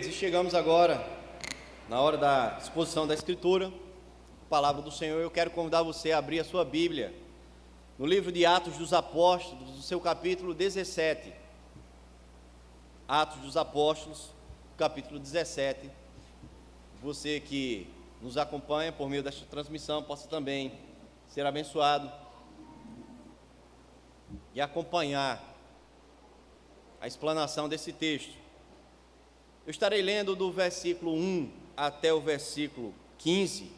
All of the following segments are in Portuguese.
Queridos, chegamos agora na hora da exposição da Escritura, Palavra do Senhor. Eu quero convidar você a abrir a sua Bíblia no livro de Atos dos Apóstolos, do seu capítulo 17. Atos dos Apóstolos, capítulo 17. Você que nos acompanha por meio desta transmissão possa também ser abençoado e acompanhar a explanação desse texto. Eu estarei lendo do versículo 1 até o versículo 15,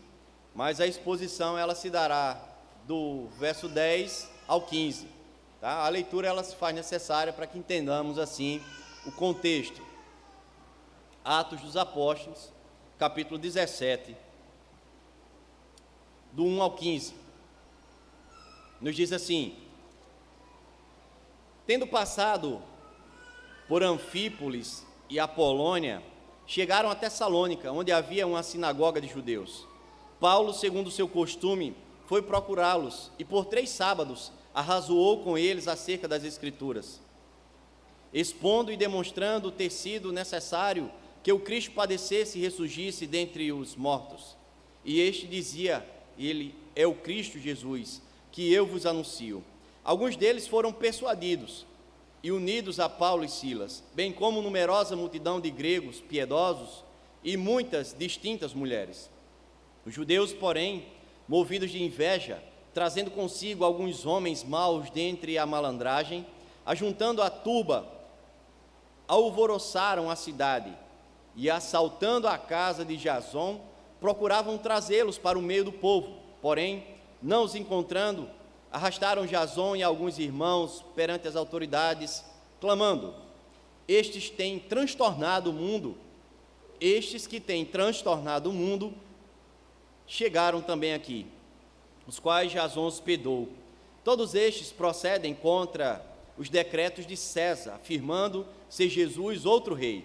mas a exposição ela se dará do verso 10 ao 15. Tá? A leitura ela se faz necessária para que entendamos assim o contexto. Atos dos Apóstolos, capítulo 17, do 1 ao 15. Nos diz assim: tendo passado por Anfípolis e Apolônia, chegaram a Tessalônica, onde havia uma sinagoga de judeus. Paulo, segundo seu costume, foi procurá-los e por 3 sábados arrazoou com eles acerca das Escrituras, expondo e demonstrando ter sido necessário que o Cristo padecesse e ressurgisse dentre os mortos. E este dizia: ele é o Cristo Jesus, que eu vos anuncio. Alguns deles foram persuadidos e unidos a Paulo e Silas, bem como numerosa multidão de gregos piedosos e muitas distintas mulheres. Os judeus, porém, movidos de inveja, trazendo consigo alguns homens maus dentre a malandragem, ajuntando a turba, alvoroçaram a cidade e, assaltando a casa de Jason, procuravam trazê-los para o meio do povo. Porém, não os encontrando, arrastaram Jason e alguns irmãos perante as autoridades, clamando: estes que têm transtornado o mundo, chegaram também aqui, os quais Jason hospedou. Todos estes procedem contra os decretos de César, afirmando ser Jesus outro rei.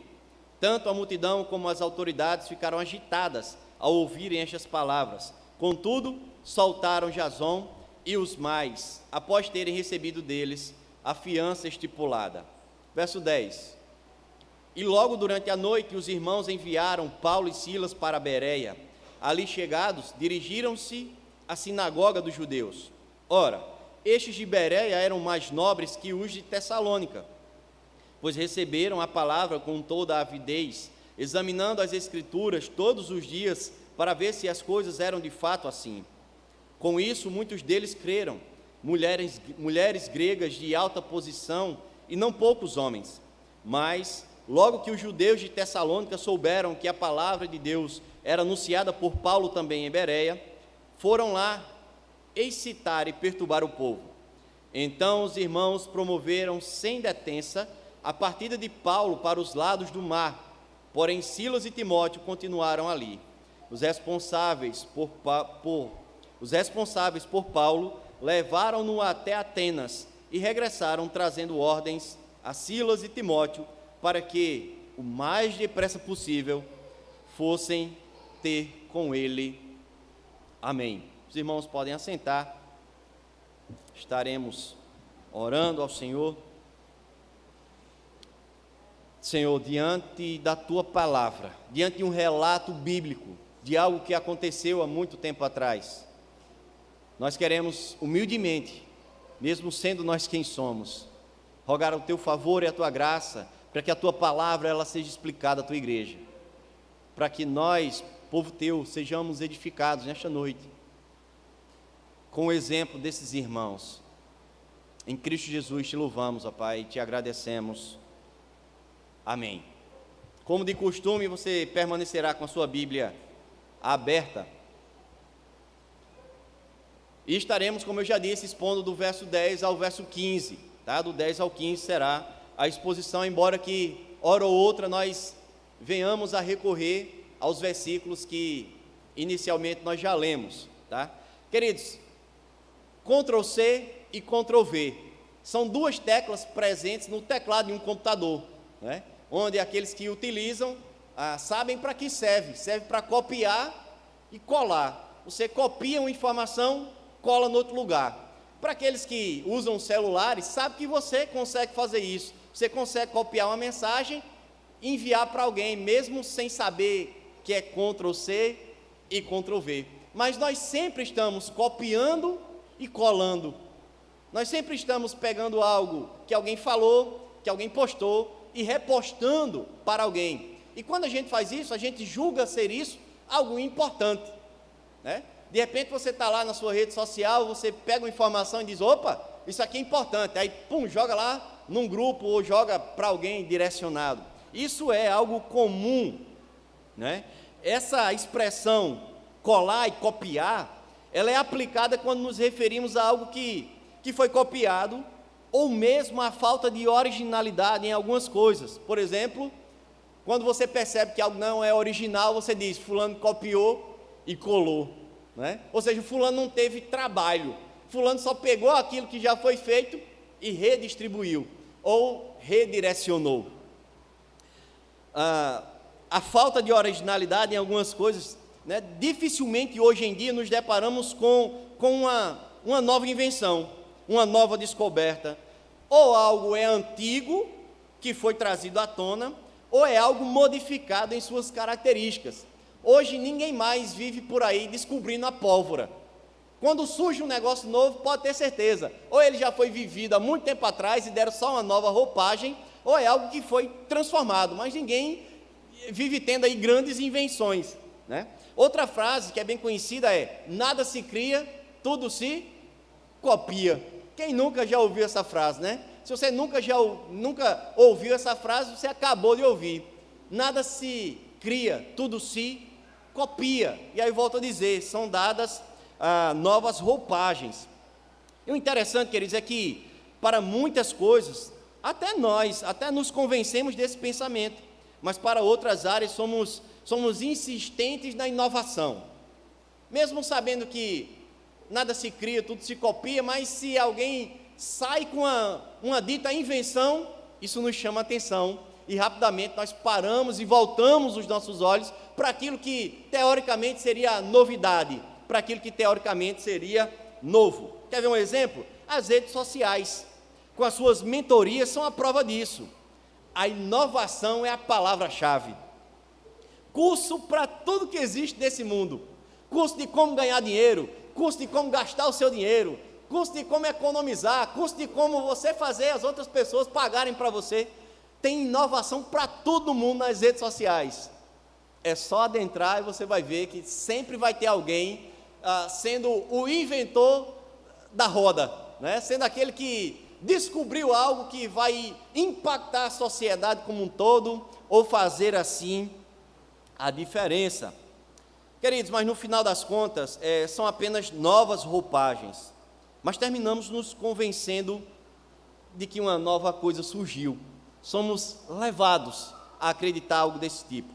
Tanto a multidão como as autoridades ficaram agitadas ao ouvirem estas palavras. Contudo, soltaram Jason e os mais, após terem recebido deles a fiança estipulada. Verso 10. E logo durante a noite os irmãos enviaram Paulo e Silas para Bereia. Ali chegados, dirigiram-se à sinagoga dos judeus. Ora, estes de Bereia eram mais nobres que os de Tessalônica, pois receberam a palavra com toda a avidez, examinando as Escrituras todos os dias para ver se as coisas eram de fato assim. Com isso, muitos deles creram, mulheres gregas de alta posição e não poucos homens. Mas, logo que os judeus de Tessalônica souberam que a palavra de Deus era anunciada por Paulo também em Bereia, foram lá excitar e perturbar o povo. Então os irmãos promoveram sem detença a partida de Paulo para os lados do mar, porém Silas e Timóteo continuaram ali. Os responsáveis por Paulo levaram-no até Atenas e regressaram trazendo ordens a Silas e Timóteo para que, o mais depressa possível, fossem ter com ele. Amém. Os irmãos podem assentar. Estaremos orando ao Senhor. Senhor, diante da Tua palavra, diante de um relato bíblico, de algo que aconteceu há muito tempo atrás, nós queremos humildemente, mesmo sendo nós quem somos, rogar o Teu favor e a Tua graça, para que a Tua palavra ela seja explicada à Tua igreja, para que nós, povo Teu, sejamos edificados nesta noite, com o exemplo desses irmãos. Em Cristo Jesus Te louvamos, ó Pai, e Te agradecemos. Amém. Como de costume, você permanecerá com a sua Bíblia aberta. E estaremos, como eu já disse, expondo do verso 10 ao verso 15, tá? Do 10 ao 15 será a exposição, embora que, hora ou outra, nós venhamos a recorrer aos versículos que inicialmente nós já lemos, tá? Queridos, Ctrl+C e Ctrl+V são 2 teclas presentes no teclado de um computador, né? Onde aqueles que utilizam sabem para que serve para copiar e colar. Você copia uma informação, cola no outro lugar. Para aqueles que usam celulares, sabe que você consegue fazer isso. Você consegue copiar uma mensagem enviar para alguém, mesmo sem saber que é Ctrl+C e Ctrl+V. Mas nós sempre estamos copiando e colando. Nós sempre estamos pegando algo que alguém falou, que alguém postou, e repostando para alguém. E quando a gente faz isso, a gente julga ser isso algo importante, né? De repente você está lá na sua rede social, você pega uma informação e diz, opa, isso aqui é importante. Aí, pum, joga lá num grupo ou joga para alguém direcionado. Isso é algo comum, né? Essa expressão colar e copiar, ela é aplicada quando nos referimos a algo que foi copiado, ou mesmo a falta de originalidade em algumas coisas. Por exemplo, quando você percebe que algo não é original, você diz, fulano copiou e colou, né? Ou seja, fulano não teve trabalho, fulano só pegou aquilo que já foi feito e redistribuiu, ou redirecionou. A falta de originalidade em algumas coisas, né? Dificilmente hoje em dia nos deparamos com uma nova invenção, uma nova descoberta, ou algo é antigo, que foi trazido à tona, ou é algo modificado em suas características. Hoje ninguém mais vive por aí descobrindo a pólvora. Quando surge um negócio novo, pode ter certeza, ou ele já foi vivido há muito tempo atrás e deram só uma nova roupagem, ou é algo que foi transformado, mas ninguém vive tendo aí grandes invenções, né? Outra frase que é bem conhecida é, nada se cria, tudo se copia. Quem nunca já ouviu essa frase, né? Se você nunca ouviu essa frase, você acabou de ouvir. Nada se cria, tudo se copia. E aí volto a dizer, são dadas novas roupagens. E o interessante, queridos, é que para muitas coisas, até nós nos convencemos desse pensamento, mas para outras áreas somos insistentes na inovação. Mesmo sabendo que nada se cria, tudo se copia, mas se alguém sai com uma dita invenção, isso nos chama atenção e rapidamente nós paramos e voltamos os nossos olhos para aquilo que teoricamente seria novidade, para aquilo que teoricamente seria novo. Quer ver um exemplo? As redes sociais, com as suas mentorias, são a prova disso. A inovação é a palavra-chave. Curso para tudo que existe nesse mundo, curso de como ganhar dinheiro, curso de como gastar o seu dinheiro, curso de como economizar, curso de como você fazer as outras pessoas pagarem para você. Tem inovação para todo mundo nas redes sociais. É só adentrar e você vai ver que sempre vai ter alguém sendo o inventor da roda, né? Sendo aquele que descobriu algo que vai impactar a sociedade como um todo, ou fazer assim a diferença. Queridos, mas no final das contas, são apenas novas roupagens. Mas terminamos nos convencendo de que uma nova coisa surgiu. Somos levados a acreditar algo desse tipo.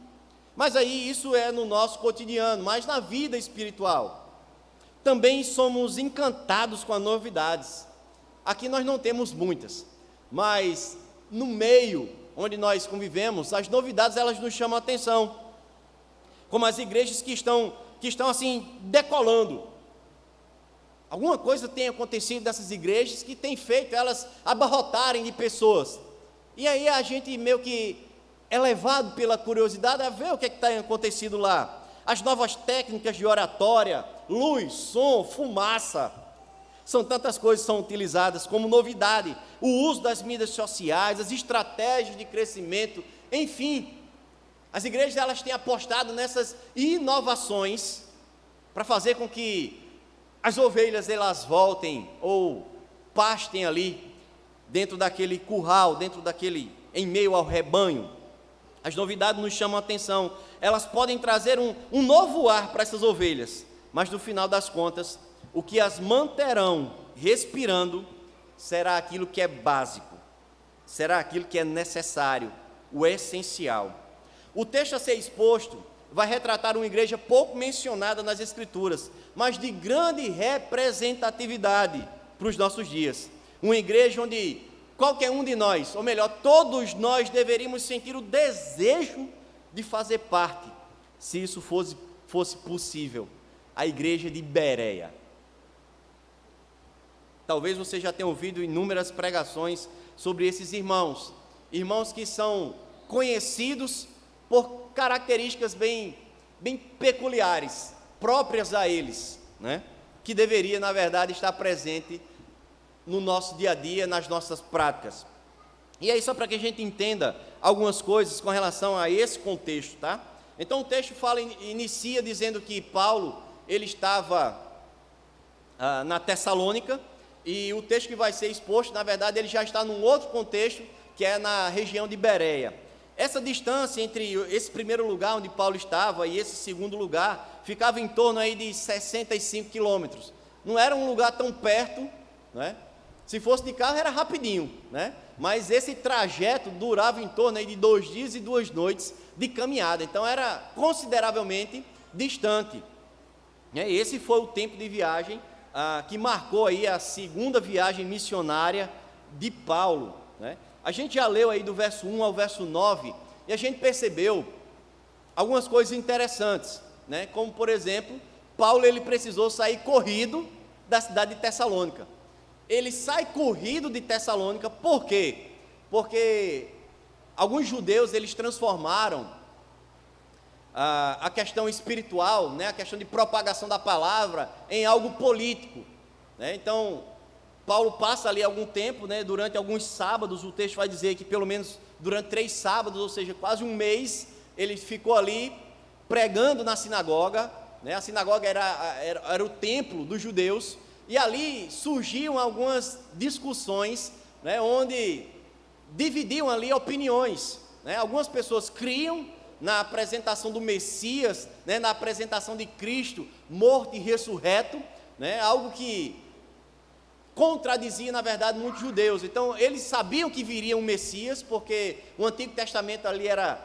Mas aí isso é no nosso cotidiano, mas na vida espiritual. Também somos encantados com as novidades. Aqui nós não temos muitas, mas no meio onde nós convivemos, as novidades elas nos chamam a atenção. Como as igrejas que estão assim decolando. Alguma coisa tem acontecido nessas igrejas que tem feito elas abarrotarem de pessoas. E aí a gente meio que é levado pela curiosidade a ver o que está acontecido lá. As novas técnicas de oratória, luz, som, fumaça. São tantas coisas que são utilizadas como novidade. O uso das mídias sociais, as estratégias de crescimento, enfim. As igrejas elas têm apostado nessas inovações para fazer com que as ovelhas elas voltem ou pastem ali dentro daquele curral, em meio ao rebanho. As novidades nos chamam a atenção. Elas podem trazer um novo ar para essas ovelhas, mas no final das contas, o que as manterão respirando será aquilo que é básico, será aquilo que é necessário, o essencial. O texto a ser exposto vai retratar uma igreja pouco mencionada nas Escrituras, mas de grande representatividade para os nossos dias. Uma igreja onde qualquer um de nós, ou melhor, todos nós deveríamos sentir o desejo de fazer parte, se isso fosse possível. A igreja de Bereia. Talvez você já tenha ouvido inúmeras pregações sobre esses irmãos que são conhecidos por características bem peculiares, próprias a eles, né? Que deveria, na verdade, estar presente no nosso dia a dia, nas nossas práticas. E aí, só para que a gente entenda algumas coisas com relação a esse contexto, tá? Então, o texto inicia dizendo que Paulo, ele estava na Tessalônica, e o texto que vai ser exposto, na verdade, ele já está num outro contexto, que é na região de Bereia. Essa distância entre esse primeiro lugar onde Paulo estava e esse segundo lugar, ficava em torno aí de 65 quilômetros. Não era um lugar tão perto, né? Se fosse de carro era rapidinho, né? Mas esse trajeto durava em torno aí de 2 dias e 2 noites de caminhada, então era consideravelmente distante. Esse foi o tempo de viagem que marcou aí a segunda viagem missionária de Paulo, né? A gente já leu aí do verso 1 ao verso 9, e a gente percebeu algumas coisas interessantes, né? Como, por exemplo, Paulo ele precisou sair corrido da cidade de Tessalônica. Ele sai corrido de Tessalônica, por quê? Porque alguns judeus, eles transformaram a questão espiritual, né, a questão de propagação da palavra, em algo político, né? Então, Paulo passa ali algum tempo, né, durante alguns sábados, o texto vai dizer que pelo menos durante 3 sábados, ou seja, quase um mês, ele ficou ali pregando na sinagoga, né? A sinagoga era o templo dos judeus, e ali surgiam algumas discussões, né, onde dividiam ali opiniões, né? Algumas pessoas criam na apresentação do Messias, né, na apresentação de Cristo morto e ressurreto, né, algo que contradizia, na verdade, muitos judeus. Então, eles sabiam que viria um Messias, porque o Antigo Testamento ali era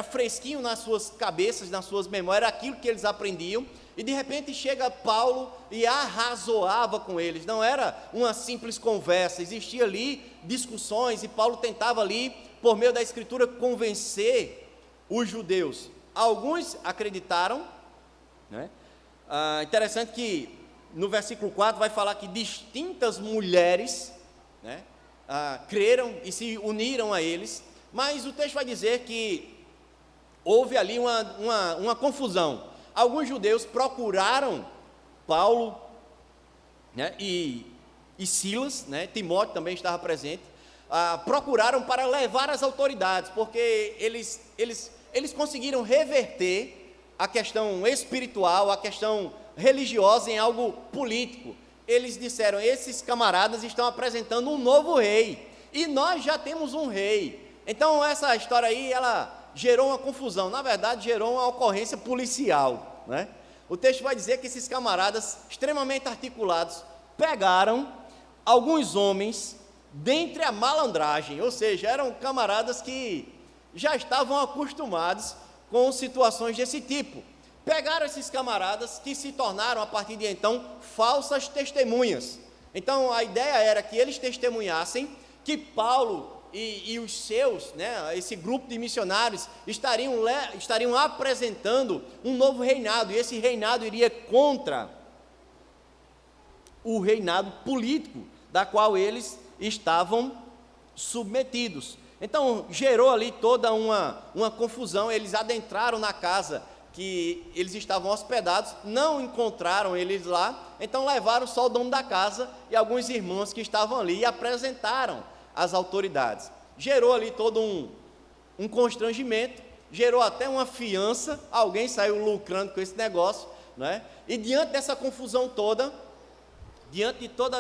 fresquinho nas suas cabeças, nas suas memórias, era aquilo que eles aprendiam, e de repente chega Paulo e arrazoava com eles. Não era uma simples conversa, existia ali discussões, e Paulo tentava ali, por meio da Escritura, convencer os judeus. Alguns acreditaram, né? Interessante que no versículo 4 vai falar que distintas mulheres, né, creram e se uniram a eles, mas o texto vai dizer que houve ali uma confusão. Alguns judeus procuraram Paulo, né, e Silas, né, Timóteo também estava presente, procuraram para levar às autoridades, porque eles conseguiram reverter a questão espiritual, a questão religiosa em algo político. Eles disseram: esses camaradas estão apresentando um novo rei, e nós já temos um rei. Então essa história aí, ela gerou uma confusão, na verdade gerou uma ocorrência policial, né? O texto vai dizer que esses camaradas, extremamente articulados, pegaram alguns homens dentre a malandragem, ou seja, eram camaradas que já estavam acostumados com situações desse tipo. Pegaram esses camaradas que se tornaram, a partir de então, falsas testemunhas. Então, a ideia era que eles testemunhassem que Paulo e os seus, né, esse grupo de missionários, estariam apresentando um novo reinado, e esse reinado iria contra o reinado político, da qual eles estavam submetidos. Então, gerou ali toda uma confusão. Eles adentraram na casa que eles estavam hospedados, não encontraram eles lá, então levaram só o dono da casa e alguns irmãos que estavam ali e apresentaram às autoridades. Gerou ali todo um constrangimento, gerou até uma fiança, alguém saiu lucrando com esse negócio, né? E diante dessa confusão toda, diante de todo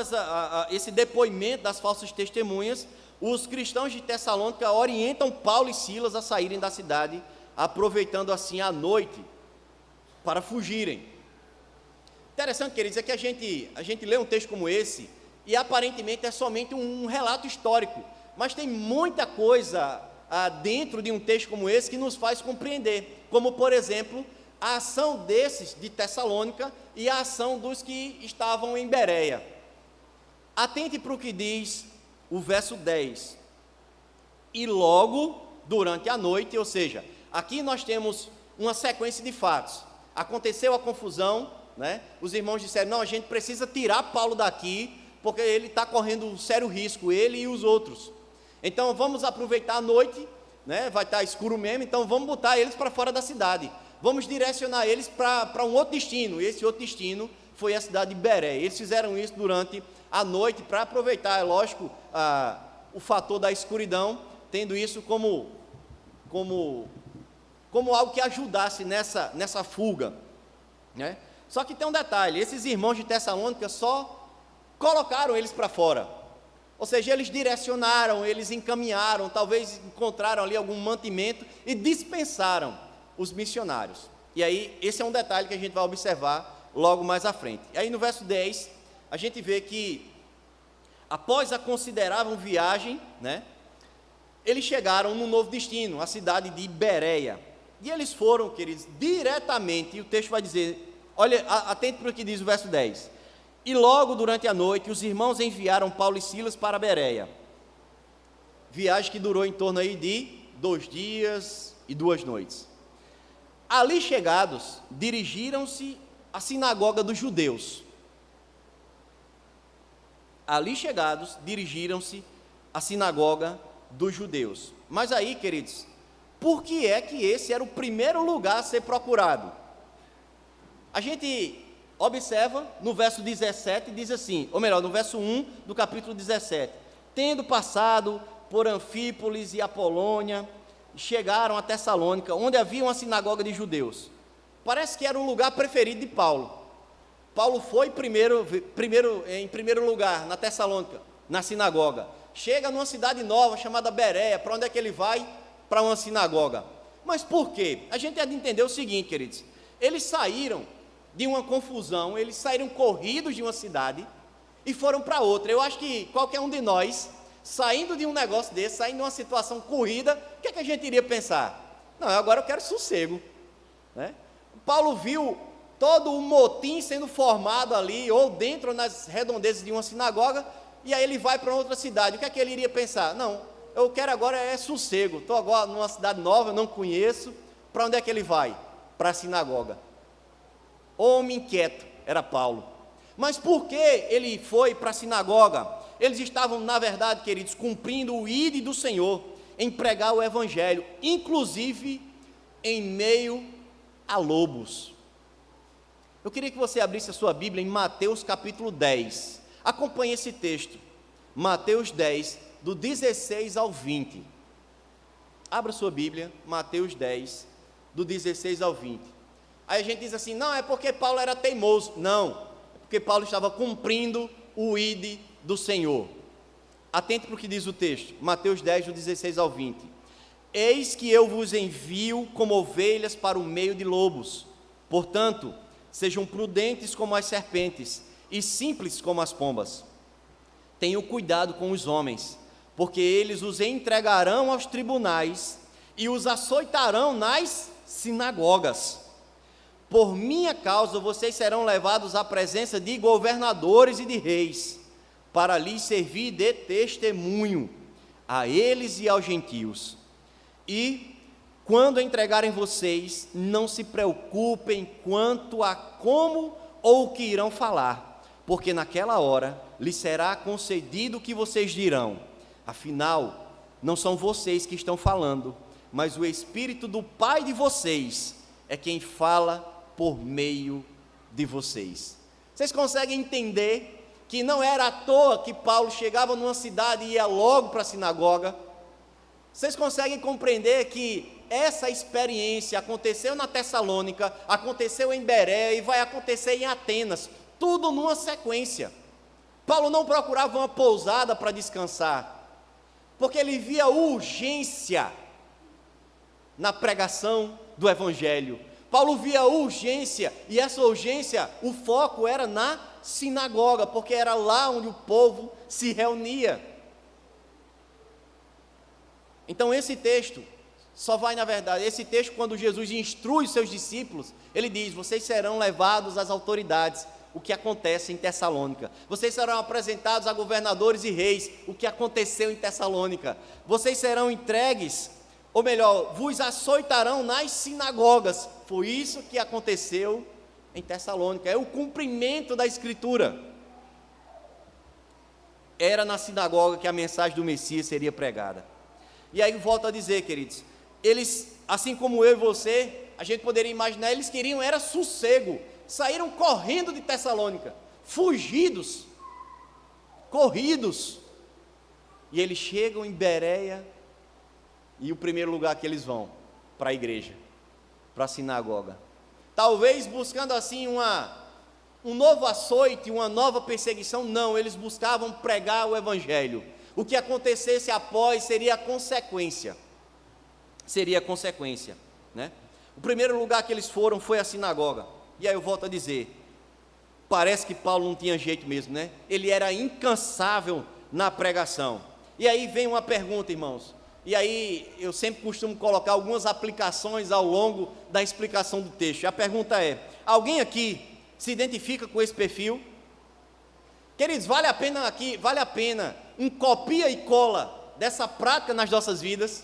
esse depoimento das falsas testemunhas, os cristãos de Tessalônica orientam Paulo e Silas a saírem da cidade, aproveitando assim a noite para fugirem. Interessante, queridos, é que a gente lê um texto como esse e aparentemente é somente um relato histórico, mas tem muita coisa dentro de um texto como esse que nos faz compreender, como por exemplo, a ação desses de Tessalônica e a ação dos que estavam em Bereia. Atente para o que diz o verso 10. E logo durante a noite, ou seja, aqui nós temos uma sequência de fatos. Aconteceu a confusão, né? Os irmãos disseram: não, a gente precisa tirar Paulo daqui, porque ele está correndo um sério risco, ele e os outros. Então vamos aproveitar a noite, né? Vai estar escuro mesmo, então vamos botar eles para fora da cidade. Vamos direcionar eles para um outro destino. Esse outro destino foi a cidade de Beré. Eles fizeram isso durante a noite para aproveitar, é lógico, o fator da escuridão, tendo isso como algo que ajudasse nessa fuga, né? Só que tem um detalhe: esses irmãos de Tessalônica só colocaram eles para fora, ou seja, eles direcionaram, eles encaminharam, talvez encontraram ali algum mantimento e dispensaram os missionários. E aí, esse é um detalhe que a gente vai observar logo mais à frente. E aí no verso 10, a gente vê que, após a considerável viagem, né, eles chegaram num novo destino, a cidade de Bereia. E eles foram, queridos, diretamente, e o texto vai dizer, olha, atente para o que diz o verso 10. E logo durante a noite, os irmãos enviaram Paulo e Silas para Bereia. Viagem que durou em torno aí de 2 dias e 2 noites. Ali chegados, dirigiram-se à sinagoga dos judeus. Ali chegados, dirigiram-se à sinagoga dos judeus. Mas aí, queridos, por que é que esse era o primeiro lugar a ser procurado? A gente observa no verso 17, diz assim, ou melhor, no verso 1 do capítulo 17: tendo passado por Anfípolis e Apolônia, chegaram a Tessalônica, onde havia uma sinagoga de judeus. Parece que era o lugar preferido de Paulo. Paulo foi em primeiro lugar na Tessalônica, na sinagoga. Chega numa cidade nova chamada Bereia. Para onde é que ele vai? Para uma sinagoga. Mas por quê? A gente tem de entender o seguinte, queridos: eles saíram de uma confusão, eles saíram corridos de uma cidade e foram para outra. Eu acho que qualquer um de nós, saindo de um negócio desse, saindo de uma situação corrida, o que é que a gente iria pensar? Não, agora eu quero sossego, né? Paulo viu todo o motim sendo formado ali, ou dentro, nas redondezas de uma sinagoga, e aí ele vai para outra cidade. O que é que ele iria pensar? Não, eu quero agora sossego, estou agora numa cidade nova, eu não conheço. Para onde é que ele vai? Para a sinagoga. Homem inquieto, era Paulo. Mas por que ele foi para a sinagoga? Eles estavam, na verdade, queridos, cumprindo o ide do Senhor, em pregar o evangelho, inclusive em meio a lobos. Eu queria que você abrisse a sua Bíblia em Mateus capítulo 10. Acompanhe esse texto, Mateus 10, do 16 ao 20. Abra sua Bíblia, Mateus 10, do 16 ao 20. Aí a gente diz assim, não, é porque Paulo era teimoso. Não, é porque Paulo estava cumprindo o ide do Senhor. Atente para o que diz o texto, Mateus 10, do 16 ao 20. Eis que eu vos envio como ovelhas para o meio de lobos. Portanto, sejam prudentes como as serpentes e simples como as pombas. Tenham cuidado com os homens, porque eles os entregarão aos tribunais e os açoitarão nas sinagogas. Por minha causa vocês serão levados à presença de governadores e de reis, para lhes servir de testemunho a eles e aos gentios. E quando entregarem vocês, não se preocupem quanto a como ou o que irão falar, porque naquela hora lhes será concedido o que vocês dirão. Afinal, não são vocês que estão falando, mas o Espírito do Pai de vocês é quem fala por meio de vocês. Vocês conseguem entender que não era à toa que Paulo chegava numa cidade e ia logo para a sinagoga? Vocês conseguem compreender que essa experiência aconteceu na Tessalônica, aconteceu em Bereia e vai acontecer em Atenas, tudo numa sequência. Paulo não procurava uma pousada para descansar, porque ele via urgência na pregação do Evangelho. Paulo via urgência, e essa urgência, o foco era na sinagoga, porque era lá onde o povo se reunia. Então esse texto só vai, na verdade, esse texto, quando Jesus instrui os seus discípulos, ele diz, vocês serão levados às autoridades, o que acontece em Tessalônica. Vocês serão apresentados a governadores e reis, o que aconteceu em Tessalônica. Vocês serão entregues, ou melhor, vos açoitarão nas sinagogas. Foi isso que aconteceu em Tessalônica, é o cumprimento da Escritura. era na sinagoga que a mensagem do Messias seria pregada. E aí volto a dizer, queridos, eles, assim como eu e você, a gente poderia imaginar, eles queriam era sossego, saíram correndo de Tessalônica, fugidos, corridos, e eles chegam em Bereia, e o primeiro lugar que eles vão, para a igreja, para a sinagoga, talvez buscando assim um novo açoite, uma nova perseguição. Não, eles buscavam pregar o evangelho. O que acontecesse após seria a consequência, né? O primeiro lugar que eles foram foi a sinagoga. E aí eu volto a dizer, parece que Paulo não tinha jeito mesmo, né? Ele era incansável na pregação. E aí vem uma pergunta, irmãos, e aí eu sempre costumo colocar algumas aplicações ao longo da explicação do texto. A pergunta é: alguém aqui se identifica com esse perfil? Queridos, vale a pena um copia e cola dessa prática nas nossas vidas?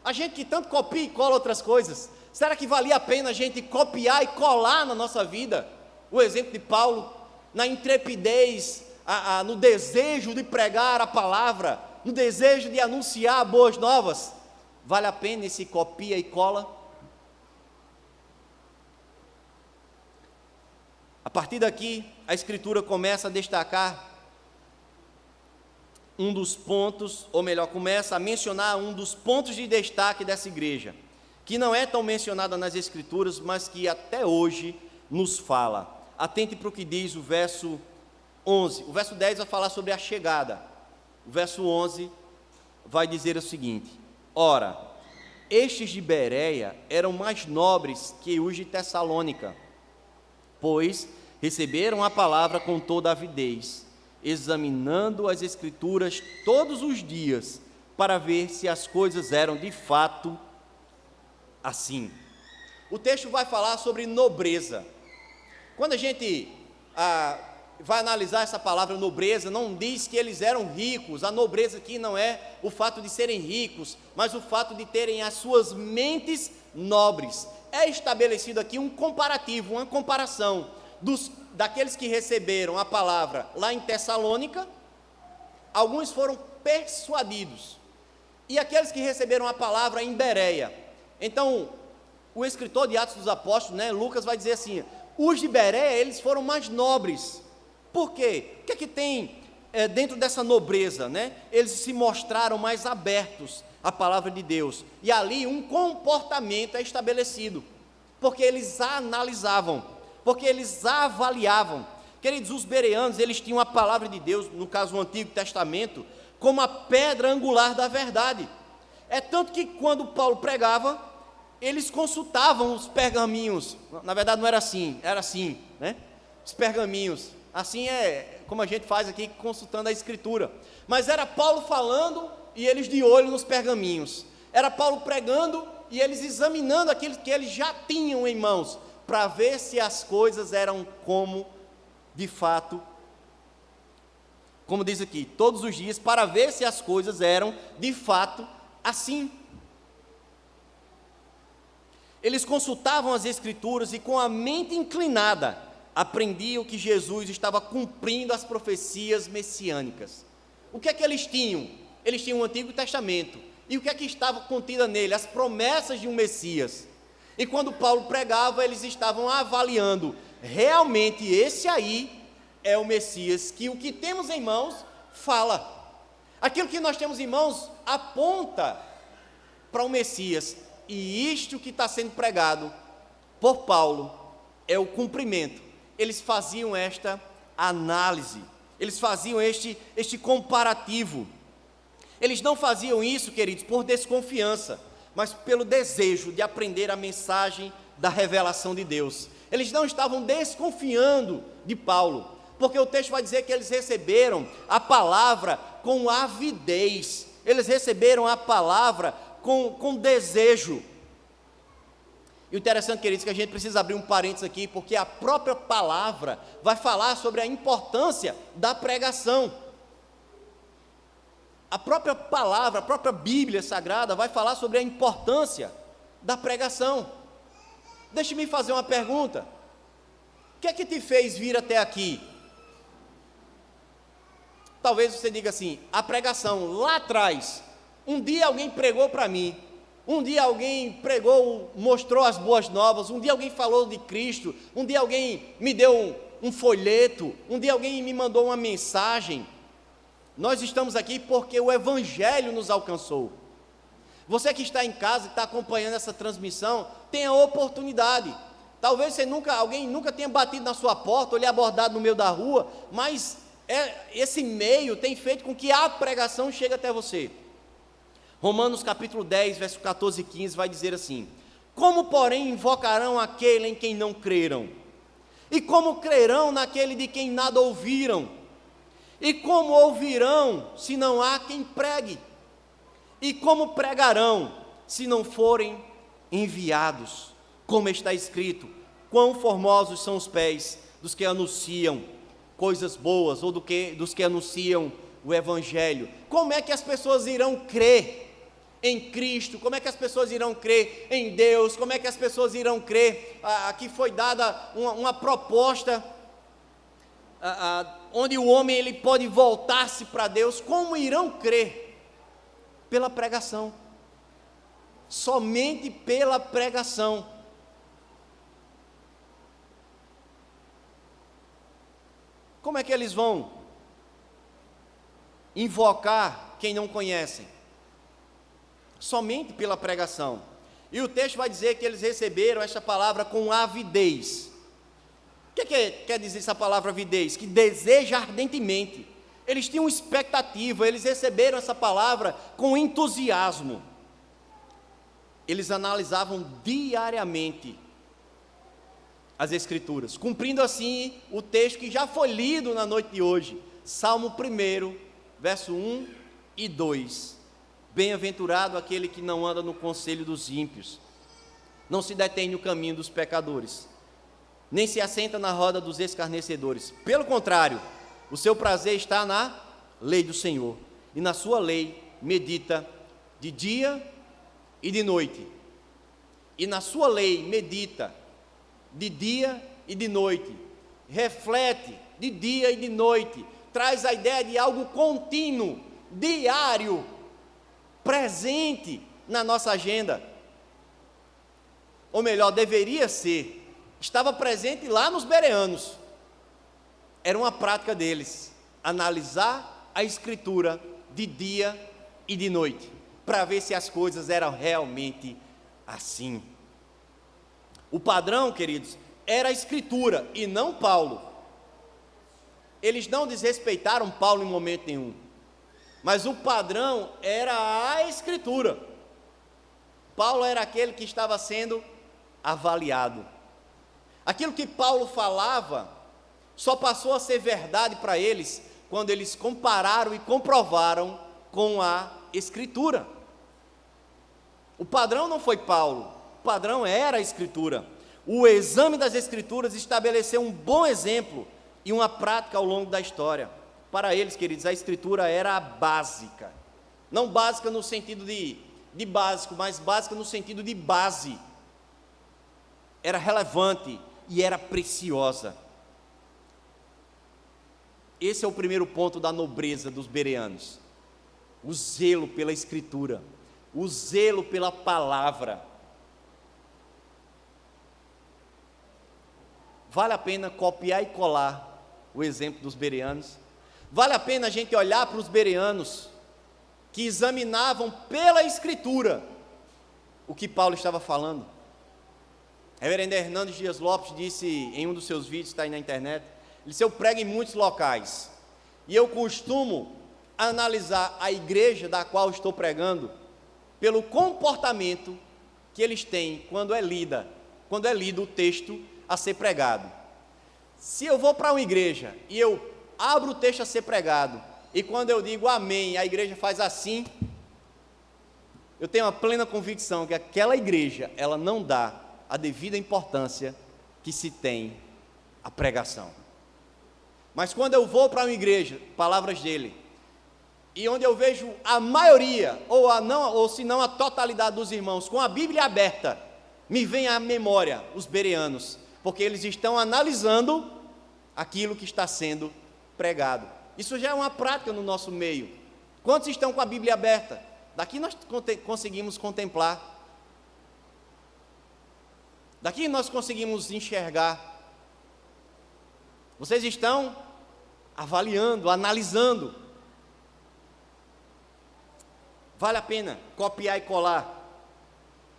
A gente que tanto copia e cola outras coisas, será que valia a pena a gente copiar e colar na nossa vida o exemplo de Paulo, na intrepidez, no desejo de pregar a palavra, no desejo de anunciar boas novas? Vale a pena esse copia e cola? A partir daqui, a Escritura começa a destacar um dos pontos, ou melhor, começa a mencionar um dos pontos de destaque dessa igreja, que não é tão mencionada nas Escrituras, mas que até hoje nos fala. Atente para o que diz o verso 11. O verso 10 vai falar sobre a chegada. O verso 11 vai dizer o seguinte: ora, estes de Bereia eram mais nobres que os de Tessalônica, pois receberam a palavra com toda avidez, examinando as Escrituras todos os dias, para ver se as coisas eram de fato assim. O texto vai falar sobre nobreza. Quando a gente vai analisar essa palavra nobreza, não diz que eles eram ricos. A nobreza aqui não é o fato de serem ricos, mas o fato de terem as suas mentes nobres. É estabelecido aqui um comparativo, uma comparação daqueles que receberam a palavra lá em Tessalônica. Alguns foram persuadidos, e aqueles que receberam a palavra em Bereia. Então, o escritor de Atos dos Apóstolos, né, Lucas, vai dizer assim: os de Bereia, eles foram mais nobres. Por quê? O que é que tem dentro dessa nobreza, né? Eles se mostraram mais abertos à palavra de Deus, e ali um comportamento é estabelecido, porque eles analisavam, porque eles avaliavam. Queridos, os bereanos, eles tinham a palavra de Deus, no caso o Antigo Testamento, como a pedra angular da verdade. É tanto que quando Paulo pregava, eles consultavam os pergaminhos. Na verdade não era assim, era assim, né? Os pergaminhos, assim é como a gente faz aqui, consultando a Escritura. Mas era Paulo falando e eles de olho nos pergaminhos. Era Paulo pregando e eles examinando aquilo que eles já tinham em mãos, para ver se as coisas eram como de fato, como diz aqui, todos os dias, para ver se as coisas eram de fato assim. Eles consultavam as Escrituras e, com a mente inclinada, aprendiam que Jesus estava cumprindo as profecias messiânicas. O que é que eles tinham? Eles tinham o Antigo Testamento. E o que é que estava contida nele? As promessas de um Messias. E quando Paulo pregava, eles estavam avaliando: realmente esse aí é o Messias, que o que temos em mãos fala. Aquilo que nós temos em mãos aponta para o Messias. E isto que está sendo pregado por Paulo é o cumprimento. Eles faziam esta análise, eles faziam este comparativo. Eles não faziam isso, queridos, por desconfiança, mas pelo desejo de aprender a mensagem da revelação de Deus. Eles não estavam desconfiando de Paulo, porque o texto vai dizer que eles receberam a palavra com avidez, eles receberam a palavra com desejo. E o interessante, queridos, é que a gente precisa abrir um parênteses aqui, porque a própria palavra vai falar sobre a importância da pregação. A própria palavra, a própria Bíblia Sagrada vai falar sobre a importância da pregação. Deixe-me fazer uma pergunta: o que é que te fez vir até aqui? Talvez você diga assim, a pregação lá atrás, um dia alguém pregou para mim, um dia alguém pregou, mostrou as boas novas, um dia alguém falou de Cristo, um dia alguém me deu um folheto, um dia alguém me mandou uma mensagem. Nós estamos aqui porque o Evangelho nos alcançou. Você que está em casa e está acompanhando essa transmissão, tem a oportunidade. Talvez alguém nunca tenha batido na sua porta ou lhe abordado no meio da rua, mas esse meio tem feito com que a pregação chegue até você. Romanos capítulo 10, verso 14 e 15 vai dizer assim: como porém invocarão aquele em quem não creram? E como crerão naquele de quem nada ouviram? E como ouvirão se não há quem pregue? E como pregarão se não forem enviados? Como está escrito, quão formosos são os pés dos que anunciam coisas boas, ou dos que anunciam o Evangelho. Como é que as pessoas irão crer em Cristo? Como é que as pessoas irão crer em Deus? Como é que as pessoas irão crer? Aqui foi dada uma proposta, onde o homem ele pode voltar-se para Deus. Como irão crer? Pela pregação, somente pela pregação. Como é que eles vão invocar quem não conhecem? Somente pela pregação. E o texto vai dizer que eles receberam esta palavra com avidez. O que quer dizer essa palavra avidez? Que deseja ardentemente. Eles tinham expectativa, eles receberam essa palavra com entusiasmo. Eles analisavam diariamente as Escrituras, cumprindo assim o texto que já foi lido na noite de hoje, Salmo 1, verso 1 e 2. Bem-aventurado aquele que não anda no conselho dos ímpios, não se detém no caminho dos pecadores, nem se assenta na roda dos escarnecedores. Pelo contrário, o seu prazer está na lei do Senhor, e na sua lei medita de dia e de noite. E na sua lei medita de dia e de noite, reflete de dia e de noite, traz a ideia de algo contínuo, diário, presente na nossa agenda. Ou melhor, deveria ser, estava presente lá nos bereanos. Era uma prática deles, analisar a Escritura de dia e de noite, para ver se as coisas eram realmente assim. O padrão, queridos, era a Escritura e não Paulo. Eles não desrespeitaram Paulo em momento nenhum, mas o padrão era a Escritura. Paulo era aquele que estava sendo avaliado. Aquilo que Paulo falava só passou a ser verdade para eles quando eles compararam e comprovaram com a Escritura. O padrão não foi Paulo, o padrão era a Escritura. O exame das Escrituras estabeleceu um bom exemplo e uma prática ao longo da história. Para eles, queridos, a Escritura era a básica. Não básica no sentido de básico, mas básica no sentido de base. Era relevante e era preciosa. Esse é o primeiro ponto da nobreza dos bereanos. O zelo pela Escritura, o zelo pela palavra. Vale a pena copiar e colar o exemplo dos bereanos. Vale a pena a gente olhar para os bereanos que examinavam pela Escritura o que Paulo estava falando. Reverendo Hernandes Dias Lopes disse em um dos seus vídeos, está aí na internet, ele disse: eu prego em muitos locais e eu costumo analisar a igreja da qual estou pregando pelo comportamento que eles têm quando é lido o texto a ser pregado. Se eu vou para uma igreja e eu abro o texto a ser pregado, e quando eu digo amém, a igreja faz assim, eu tenho uma plena convicção que aquela igreja, ela não dá a devida importância que se tem à pregação. Mas quando eu vou para uma igreja, palavras dele, e onde eu vejo a maioria, ou se não a totalidade dos irmãos, com a Bíblia aberta, me vem à memória os bereanos, porque eles estão analisando aquilo que está sendo pregado. Isso já é uma prática no nosso meio. Quantos estão com a Bíblia aberta? Daqui nós conseguimos contemplar. Daqui nós conseguimos enxergar. Vocês estão avaliando, analisando. Vale a pena copiar e colar.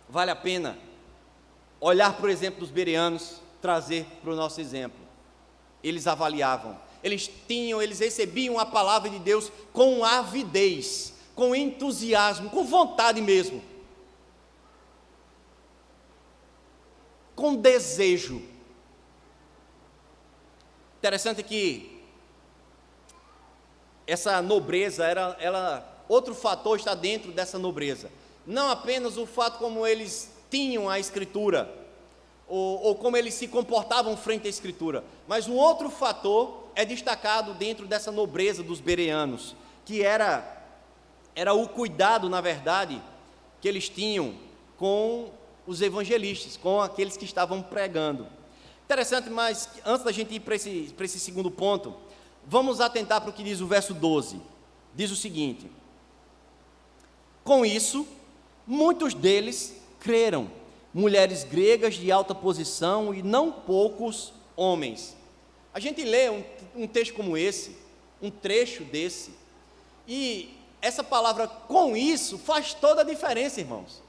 Vale a pena olhar, por exemplo, dos bereanos, trazer para o nosso exemplo. Eles avaliavam, eles recebiam a palavra de Deus com avidez, com entusiasmo, com vontade mesmo, com desejo. Interessante que essa nobreza, outro fator está dentro dessa nobreza. Não apenas o fato como eles tinham a Escritura, ou como eles se comportavam frente à Escritura, mas um outro fator é destacado dentro dessa nobreza dos bereanos, que era o cuidado, na verdade, que eles tinham com os evangelistas, com aqueles que estavam pregando. Interessante, mas antes da gente ir para esse segundo ponto, vamos atentar para o que diz o verso 12. Diz o seguinte: com isso, muitos deles creram, mulheres gregas de alta posição e não poucos homens. A gente lê um texto como esse, um trecho desse, e essa palavra com isso faz toda a diferença, irmãos.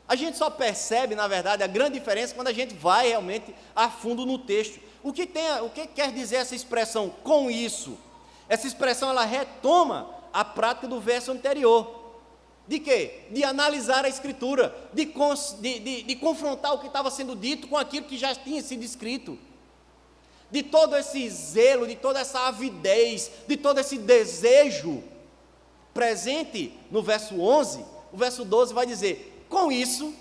A gente só percebe, na verdade, a grande diferença quando a gente vai realmente a fundo no texto. O que quer dizer essa expressão com isso? Essa expressão ela retoma a prática do verso anterior. De quê? De analisar a Escritura, de confrontar o que estava sendo dito com aquilo que já tinha sido escrito. De todo esse zelo, de toda essa avidez, de todo esse desejo presente no verso 11, o verso 12 vai dizer: com isso,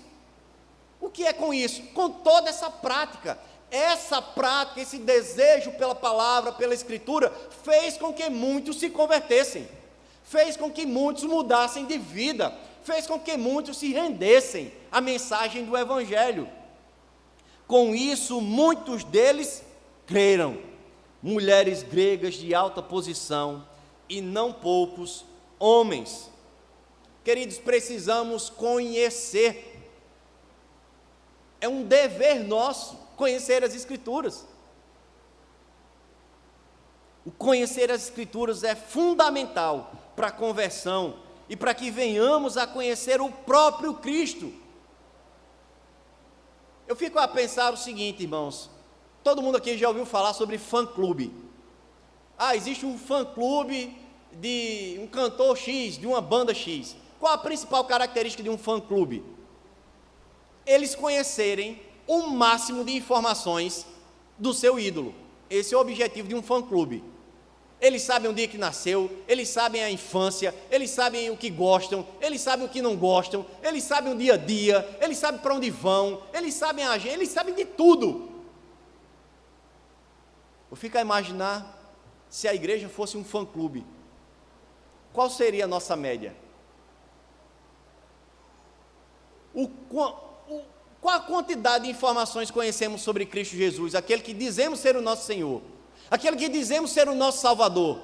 o que é com isso? Com toda essa prática, esse desejo pela palavra, pela Escritura, fez com que muitos se convertessem, fez com que muitos mudassem de vida, fez com que muitos se rendessem à mensagem do Evangelho. Com isso, muitos deles creram, mulheres gregas de alta posição e não poucos homens. Queridos, precisamos conhecer, é um dever nosso conhecer as Escrituras. O conhecer as Escrituras é fundamental para a conversão e para que venhamos a conhecer o próprio Cristo. Eu fico a pensar o seguinte, irmãos, todo mundo aqui já ouviu falar sobre fã-clube. Existe um fã-clube de um cantor X, de uma banda X. Qual a principal característica de um fã-clube? Eles conhecerem o máximo de informações do seu ídolo. Esse é o objetivo de um fã-clube. Eles sabem o dia que nasceu, eles sabem a infância, eles sabem o que gostam, eles sabem o que não gostam, eles sabem o dia a dia, eles sabem para onde vão, eles sabem a agenda, eles sabem de tudo. Eu fico a imaginar se a igreja fosse um fã-clube. Qual seria a nossa média? Qual a quantidade de informações conhecemos sobre Cristo Jesus, aquele que dizemos ser o nosso Senhor, aquele que dizemos ser o nosso Salvador?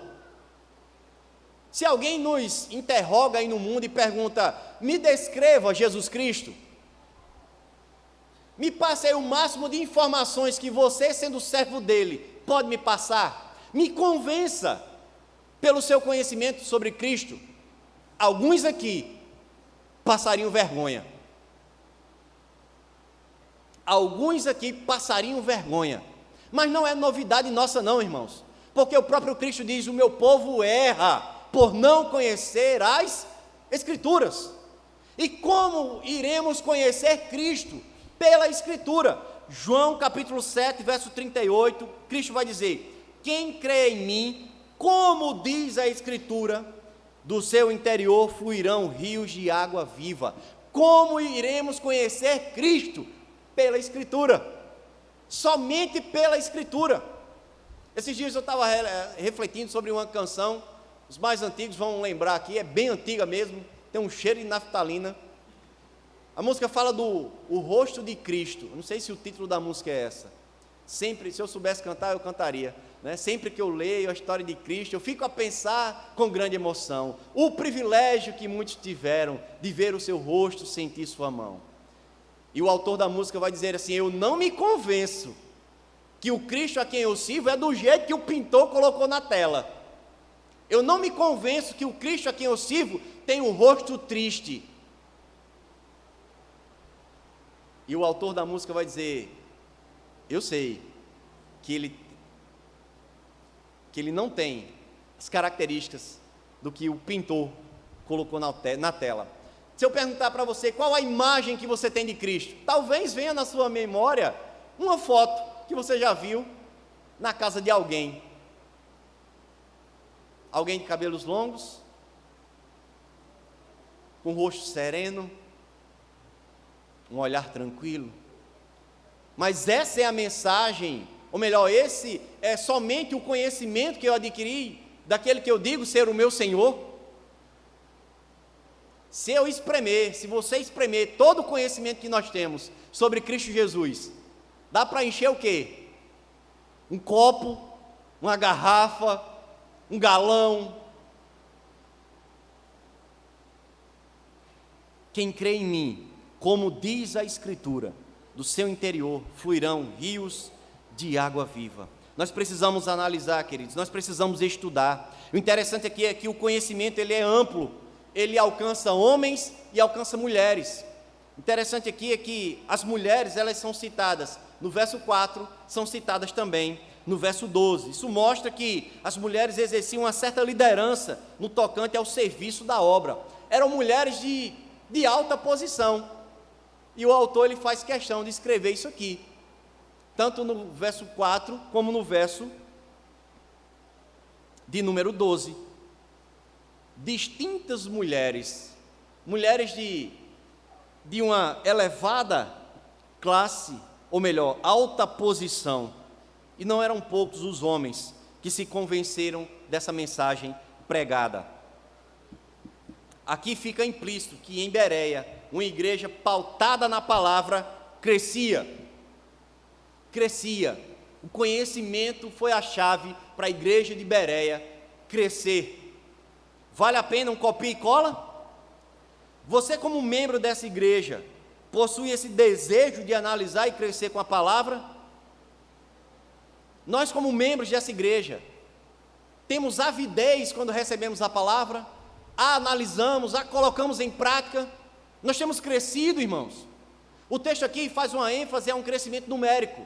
Se alguém nos interroga aí no mundo e pergunta: me descreva Jesus Cristo, me passe aí o máximo de informações que você, sendo servo dele, pode me passar, me convença pelo seu conhecimento sobre Cristo. Alguns aqui passariam vergonha. Alguns aqui passariam vergonha, mas não é novidade nossa não, irmãos, porque o próprio Cristo diz: o meu povo erra por não conhecer as Escrituras. E como iremos conhecer Cristo? Pela Escritura. João capítulo 7, verso 38, Cristo vai dizer: quem crê em mim, como diz a Escritura, do seu interior fluirão rios de água viva. Como iremos conhecer Cristo? Pela Escritura, somente pela Escritura. Esses dias eu estava refletindo sobre uma canção, os mais antigos vão lembrar aqui, é bem antiga mesmo, tem um cheiro de naftalina. A música fala do rosto de Cristo. Não sei se o título da música é essa. Sempre, se eu soubesse cantar, eu cantaria, né? Sempre que eu leio a história de Cristo, eu fico a pensar com grande emoção, o privilégio que muitos tiveram de ver o seu rosto, sentir sua mão. E o autor da música vai dizer assim: eu não me convenço que o Cristo a quem eu sirvo é do jeito que o pintor colocou na tela. Eu não me convenço que o Cristo a quem eu sirvo tem um rosto triste. E o autor da música vai dizer: eu sei que ele não tem as características do que o pintor colocou na tela. Se eu perguntar para você qual a imagem que você tem de Cristo, talvez venha na sua memória uma foto que você já viu na casa de alguém. Alguém de cabelos longos, com o rosto sereno, um olhar tranquilo. Mas essa é a mensagem, ou melhor, esse é somente o conhecimento que eu adquiri daquele que eu digo ser o meu Senhor. Se você espremer todo o conhecimento que nós temos sobre Cristo Jesus, dá para encher o quê? Um copo, uma garrafa, um galão. Quem crê em mim, como diz a Escritura, do seu interior fluirão rios de água viva. Nós precisamos analisar, queridos, nós precisamos estudar. O interessante aqui é que o conhecimento ele é amplo, ele alcança homens e alcança mulheres. O interessante aqui é que as mulheres, elas são citadas no verso 4, são citadas também no verso 12. Isso mostra que as mulheres exerciam uma certa liderança no tocante ao serviço da obra. Eram mulheres de alta posição. E o autor ele faz questão de escrever isso aqui, tanto no verso 4, como no verso de número 12. Distintas mulheres de uma elevada classe, ou melhor, alta posição. E não eram poucos os homens que se convenceram dessa mensagem pregada. Aqui fica implícito que em Bereia, uma igreja pautada na palavra crescia. O conhecimento foi a chave para a igreja de Bereia crescer. Vale a pena um copia e cola? Você, como membro dessa igreja, possui esse desejo de analisar e crescer com a palavra? Nós, como membros dessa igreja, temos avidez quando recebemos a palavra, a analisamos, a colocamos em prática. Nós temos crescido, irmãos. O texto aqui faz uma ênfase a um crescimento numérico.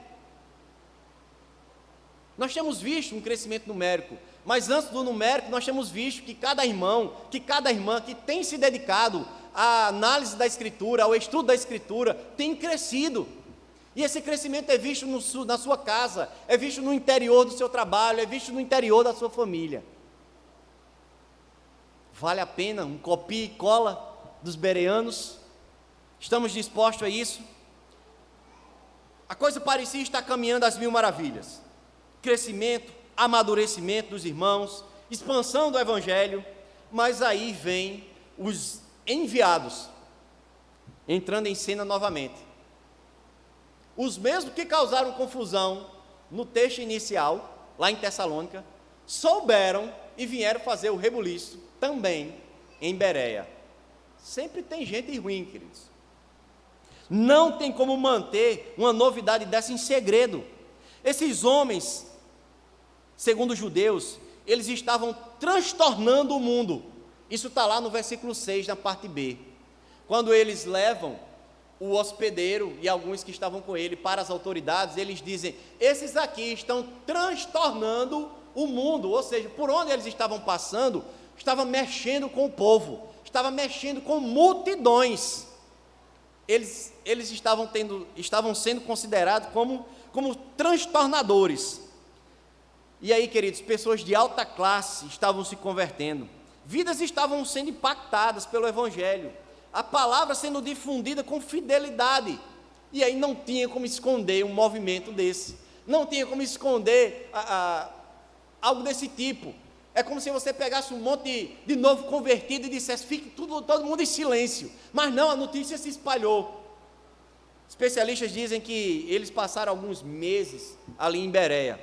Nós temos visto um crescimento numérico, mas antes do numérico, nós temos visto que cada irmão, que cada irmã que tem se dedicado à análise da Escritura, ao estudo da Escritura, tem crescido. E esse crescimento é visto na sua casa, é visto no interior do seu trabalho, é visto no interior da sua família. Vale a pena um copia e cola dos bereanos? Estamos dispostos a isso? A coisa parecia estar caminhando às mil maravilhas. Crescimento, amadurecimento dos irmãos, expansão do Evangelho, mas aí vem os enviados, entrando em cena novamente. Os mesmos que causaram confusão no texto inicial, lá em Tessalônica, souberam e vieram fazer o rebuliço também em Bereia. Sempre tem gente ruim, queridos. Não tem como manter uma novidade dessa em segredo. Esses homens, segundo os judeus, eles estavam transtornando o mundo. Isso está lá no versículo 6, na parte B. Quando eles levam o hospedeiro e alguns que estavam com ele para as autoridades, eles dizem: esses aqui estão transtornando o mundo. Ou seja, por onde eles estavam passando, estava mexendo com o povo, estava mexendo com multidões. Eles estavam sendo considerados como transtornadores. E aí, queridos, pessoas de alta classe estavam se convertendo, vidas estavam sendo impactadas pelo Evangelho, a palavra sendo difundida com fidelidade. E aí não tinha como esconder um movimento desse, não tinha como esconder algo desse tipo. É como se você pegasse um monte de novo convertido e dissesse: fique todo mundo em silêncio. Mas não, a notícia se espalhou. Especialistas dizem que eles passaram alguns meses ali em Bereia.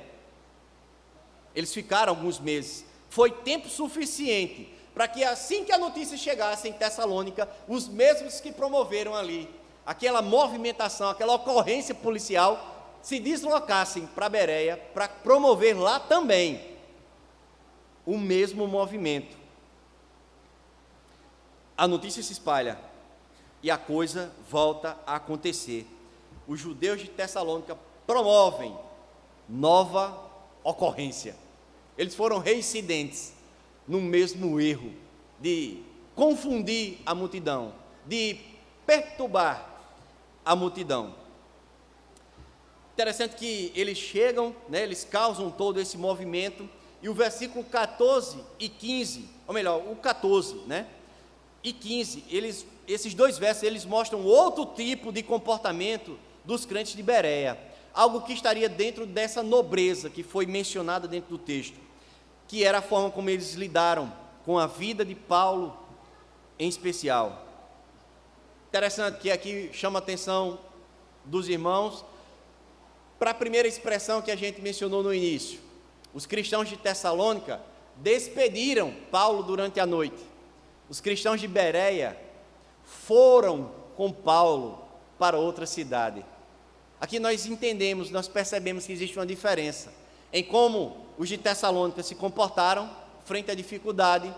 Eles ficaram alguns meses. Foi tempo suficiente para que assim que a notícia chegasse em Tessalônica, os mesmos que promoveram ali aquela movimentação, aquela ocorrência policial, se deslocassem para Bereia para promover lá também o mesmo movimento. A notícia se espalha e a coisa volta a acontecer. Os judeus de Tessalônica promovem nova ocorrência. Eles foram reincidentes no mesmo erro de confundir a multidão, de perturbar a multidão. Interessante que eles chegam, eles causam todo esse movimento, e o versículo 14 e 15, ou melhor, o 14, e 15, esses dois versos, eles mostram outro tipo de comportamento dos crentes de Bereia, algo que estaria dentro dessa nobreza que foi mencionada dentro do texto, que era a forma como eles lidaram com a vida de Paulo em especial. Interessante que aqui chama a atenção dos irmãos para a primeira expressão que a gente mencionou no início. Os cristãos de Tessalônica despediram Paulo durante a noite. Os cristãos de Bereia foram com Paulo para outra cidade. Aqui nós entendemos, nós percebemos que existe uma diferença em como os de Tessalônica se comportaram frente à dificuldade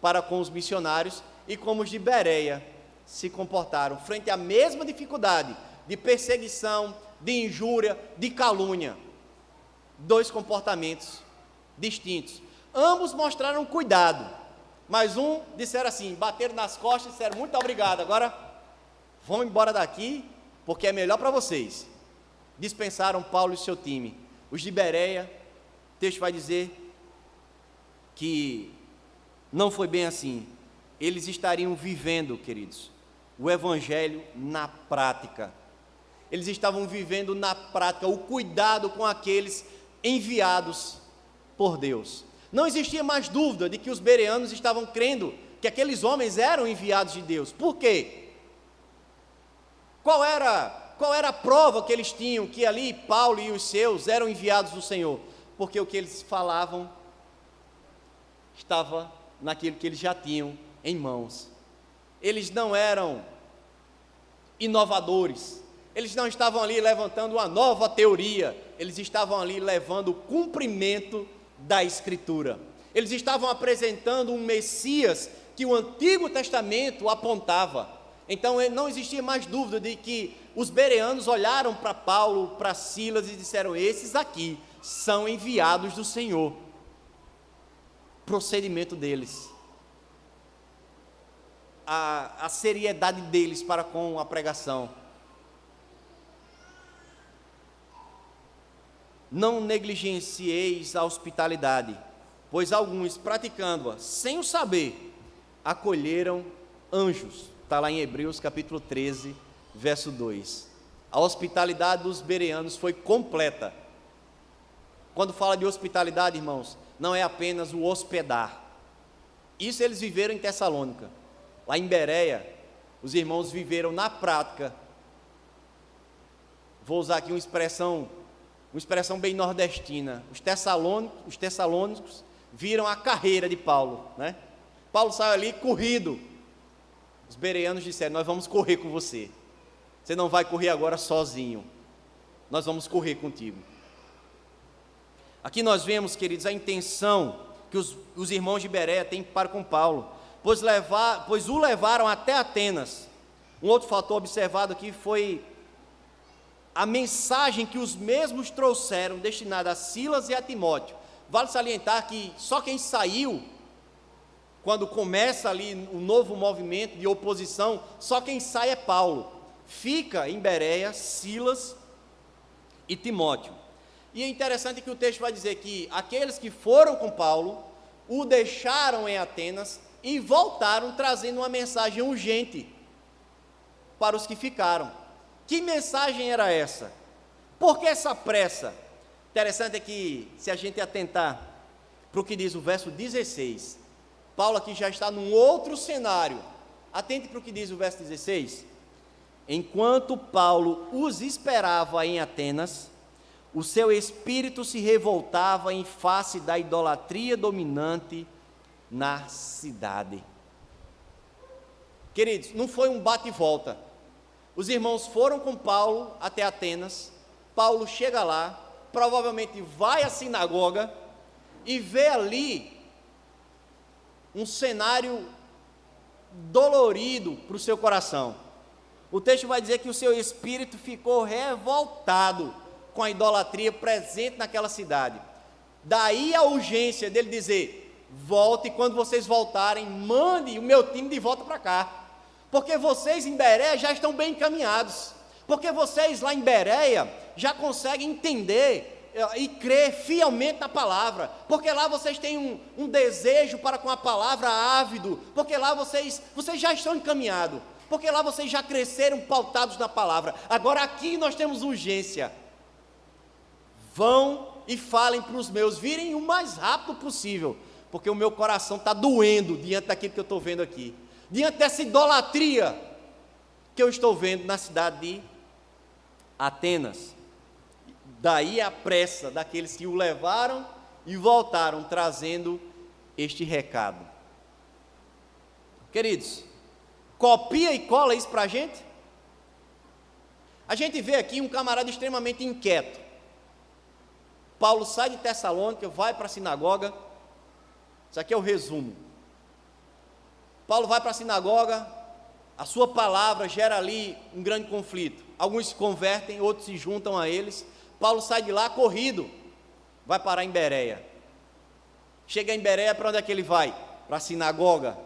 para com os missionários e como os de Bereia se comportaram frente à mesma dificuldade de perseguição, de injúria, de calúnia. Dois comportamentos distintos. Ambos mostraram cuidado, mas um disseram assim, bateram nas costas e disseram, muito obrigado, agora vão embora daqui, porque é melhor para vocês. Dispensaram Paulo e seu time. Os de Bereia, o texto vai dizer que não foi bem assim. Eles estariam vivendo, queridos, o evangelho na prática. Eles estavam vivendo na prática o cuidado com aqueles enviados por Deus. Não existia mais dúvida de que os bereanos estavam crendo que aqueles homens eram enviados de Deus. Por quê? Qual era a prova que eles tinham que ali Paulo e os seus eram enviados do Senhor? Porque o que eles falavam estava naquilo que eles já tinham em mãos. Eles não eram inovadores, eles não estavam ali levantando uma nova teoria, eles estavam ali levando o cumprimento da Escritura. Eles estavam apresentando um Messias que o Antigo Testamento apontava. Então não existia mais dúvida de que os bereanos olharam para Paulo, para Silas e disseram, esses aqui são enviados do Senhor. Procedimento deles, a seriedade deles para com a pregação. Não negligencieis a hospitalidade, pois alguns, praticando-a sem o saber, acolheram anjos. Está lá em Hebreus capítulo 13, verso 2. A hospitalidade dos bereanos foi completa. Quando fala de hospitalidade, irmãos, não é apenas o hospedar. Isso eles viveram em Tessalônica. Lá em Bereia, os irmãos viveram na prática. Vou usar aqui uma expressão bem nordestina. Os tessalônicos viram a carreira de Paulo, Paulo saiu ali corrido. Os bereanos disseram, nós vamos correr com você. Você não vai correr agora sozinho. Nós vamos correr contigo. Aqui nós vemos, queridos, a intenção que os irmãos de Bereia têm para com Paulo, pois o levaram até Atenas. Um outro fator observado aqui foi a mensagem que os mesmos trouxeram, destinada a Silas e a Timóteo. Vale salientar que só quem saiu, quando começa ali um novo movimento de oposição, só quem sai é Paulo. Fica em Bereia Silas e Timóteo. E é interessante que o texto vai dizer que aqueles que foram com Paulo, o deixaram em Atenas e voltaram trazendo uma mensagem urgente para os que ficaram. Que mensagem era essa? Por que essa pressa? Interessante é que, se a gente atentar para o que diz o verso 16, Paulo aqui já está num outro cenário. Atente para o que diz o verso 16. enquanto Paulo os esperava em Atenas, o seu espírito se revoltava em face da idolatria dominante na cidade. Queridos, não foi um bate e volta. Os irmãos foram com Paulo até Atenas. Paulo chega lá, provavelmente vai à sinagoga e vê ali um cenário dolorido para o seu coração. O texto vai dizer que o seu espírito ficou revoltado com a idolatria presente naquela cidade. Daí a urgência dele dizer: volte, e quando vocês voltarem, mande o meu time de volta para cá, porque vocês em Bereia já estão bem encaminhados, porque vocês lá em Bereia já conseguem entender e crer fielmente na palavra, porque lá vocês têm um desejo para com a palavra ávido, porque lá vocês já estão encaminhados, porque lá vocês já cresceram pautados na palavra. Agora aqui nós temos urgência. Vão e falem para os meus virem o mais rápido possível, porque o meu coração está doendo diante daquilo que eu estou vendo aqui, diante dessa idolatria que eu estou vendo na cidade de Atenas. Daí a pressa daqueles que o levaram e voltaram trazendo este recado. Queridos, copia e cola isso para a gente? A gente vê aqui um camarada extremamente inquieto. Paulo sai de Tessalônica, vai para a sinagoga. Isso aqui é o resumo. Paulo vai para a sinagoga, a sua palavra gera ali um grande conflito. Alguns se convertem, outros se juntam a eles. Paulo sai de lá corrido, vai parar em Bereia. Chega em Bereia, para onde é que ele vai? Para a sinagoga.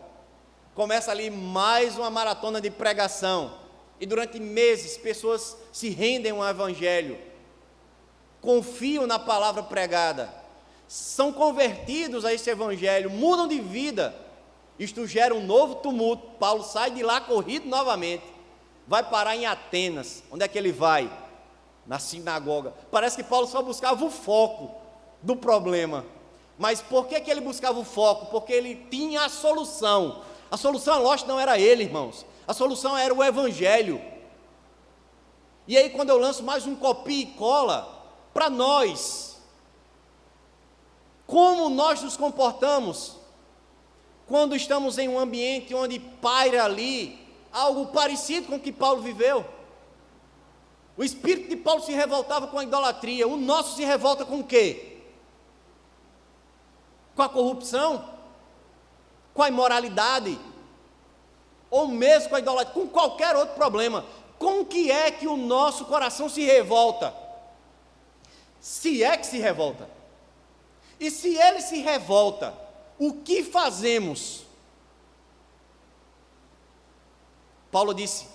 Começa ali mais uma maratona de pregação. E durante meses, pessoas se rendem ao evangelho, confiam na palavra pregada, são convertidos a esse evangelho, mudam de vida. Isto gera um novo tumulto. Paulo sai de lá corrido novamente, vai parar em Atenas. Onde é que ele vai? Na sinagoga. Parece que Paulo só buscava o foco do problema. Mas por que ele buscava o foco? Porque ele tinha a solução. A solução, lógico, não era ele, irmãos. A solução era o evangelho. E aí, quando eu lanço mais um copia e cola para nós, como nós nos comportamos quando estamos em um ambiente onde paira ali algo parecido com o que Paulo viveu? O espírito de Paulo se revoltava com a idolatria. O nosso se revolta com o quê? Com a corrupção? Com a imoralidade? Ou mesmo com a idolatria? Com qualquer outro problema. Com o que é que o nosso coração se revolta? Se é que se revolta. E se ele se revolta, o que fazemos? Paulo disse: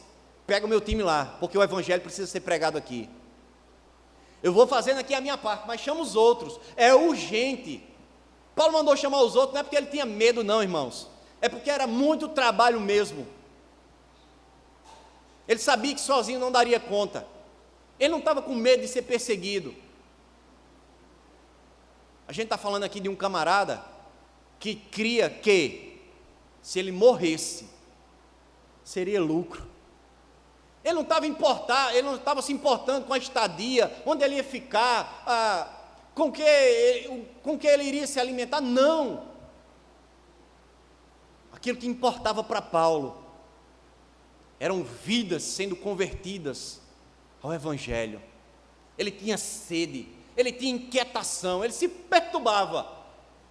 pega o meu time lá, porque o evangelho precisa ser pregado aqui. Eu vou fazendo aqui a minha parte, mas chama os outros, é urgente. Paulo mandou chamar os outros, não é porque ele tinha medo não, irmãos, é porque era muito trabalho mesmo. Ele sabia que sozinho não daria conta, ele não estava com medo de ser perseguido. A gente está falando aqui de um camarada que cria que, se ele morresse, seria lucro. Ele não estava se importando com a estadia, onde ele ia ficar, com que ele iria se alimentar, não. Aquilo que importava para Paulo eram vidas sendo convertidas ao evangelho. Ele tinha sede, ele tinha inquietação, ele se perturbava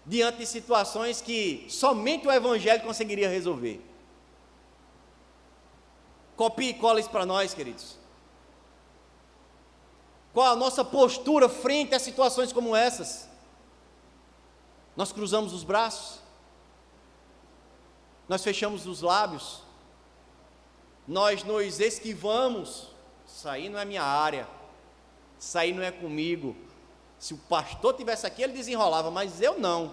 diante de situações que somente o evangelho conseguiria resolver. Copie e cola isso para nós, queridos. Qual a nossa postura frente a situações como essas? Nós cruzamos os braços? Nós fechamos os lábios? Nós nos esquivamos? Isso aí não é minha área, isso aí não é comigo. Se o pastor estivesse aqui, ele desenrolava, mas eu não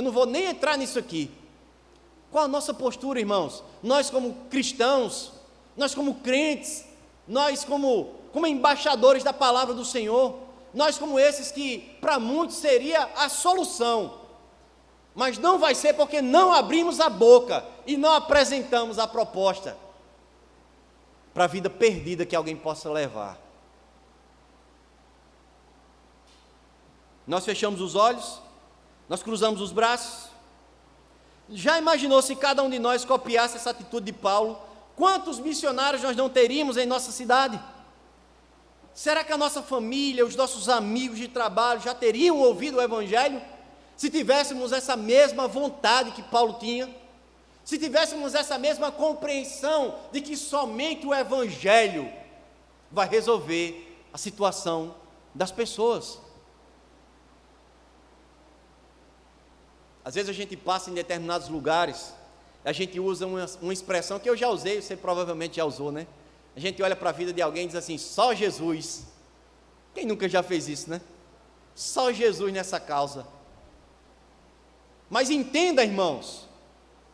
vou nem entrar nisso aqui. Qual a nossa postura, irmãos? Nós como cristãos, nós como crentes, nós como embaixadores da palavra do Senhor, nós como esses que para muitos seria a solução, mas não vai ser porque não abrimos a boca e não apresentamos a proposta. para a vida perdida que alguém possa levar. Nós fechamos os olhos, nós cruzamos os braços. Já imaginou se cada um de nós copiasse essa atitude de Paulo? Quantos missionários nós não teríamos em nossa cidade? Será que a nossa família, os nossos amigos de trabalho já teriam ouvido o Evangelho? Se tivéssemos essa mesma vontade que Paulo tinha, se tivéssemos essa mesma compreensão de que somente o Evangelho vai resolver a situação das pessoas. Às vezes a gente passa em determinados lugares, a gente usa uma expressão que eu já usei, você provavelmente já usou, né? A gente olha para a vida de alguém e diz assim, só Jesus. Quem nunca já fez isso, né? Só Jesus nessa causa. Mas entenda, irmãos,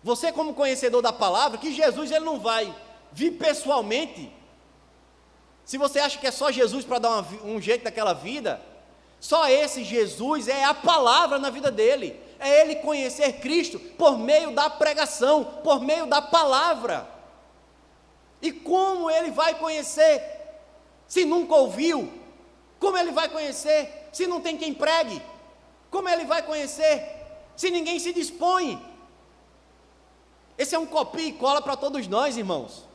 você como conhecedor da palavra, que Jesus ele não vai vir pessoalmente. Se você acha que é só Jesus para dar um jeito daquela vida, só esse Jesus é a palavra na vida dele. É ele conhecer Cristo por meio da pregação, por meio da palavra. E como ele vai conhecer se nunca ouviu? Como ele vai conhecer se não tem quem pregue? Como ele vai conhecer se ninguém se dispõe? Esse é um copia e cola para todos nós, irmãos.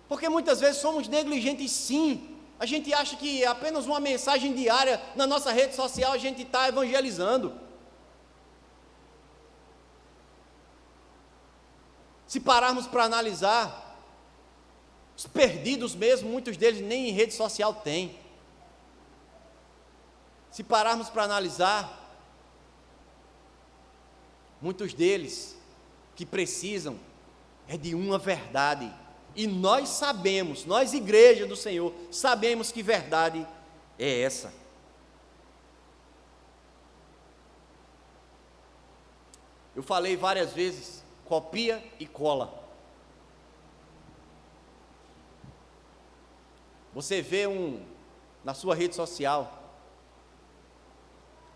Porque muitas vezes somos negligentes, sim. A gente acha que apenas uma mensagem diária na nossa rede social a gente está evangelizando. Se pararmos para analisar, os perdidos mesmo, muitos deles nem em rede social têm. Se pararmos para analisar, muitos deles que precisam é de uma verdade. E nós sabemos, nós igreja do Senhor, sabemos que verdade é essa. Eu falei várias vezes, copia e cola. Você vê na sua rede social,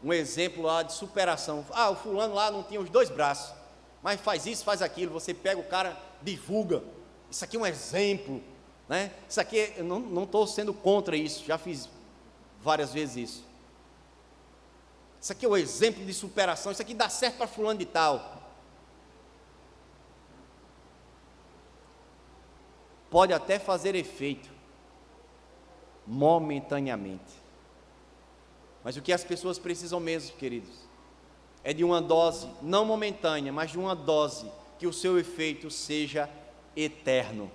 um exemplo lá de superação. Ah, o fulano lá não tinha os 2 braços, mas faz isso, faz aquilo. Você pega o cara, divulga. Isso aqui é um exemplo, né? Isso aqui, eu não estou sendo contra isso, já fiz várias vezes isso. Isso aqui é um exemplo de superação, isso aqui dá certo para fulano de tal. Pode até fazer efeito, momentaneamente. Mas o que as pessoas precisam mesmo, queridos, é de uma dose, não momentânea, mas de uma dose, que o seu efeito seja eterno.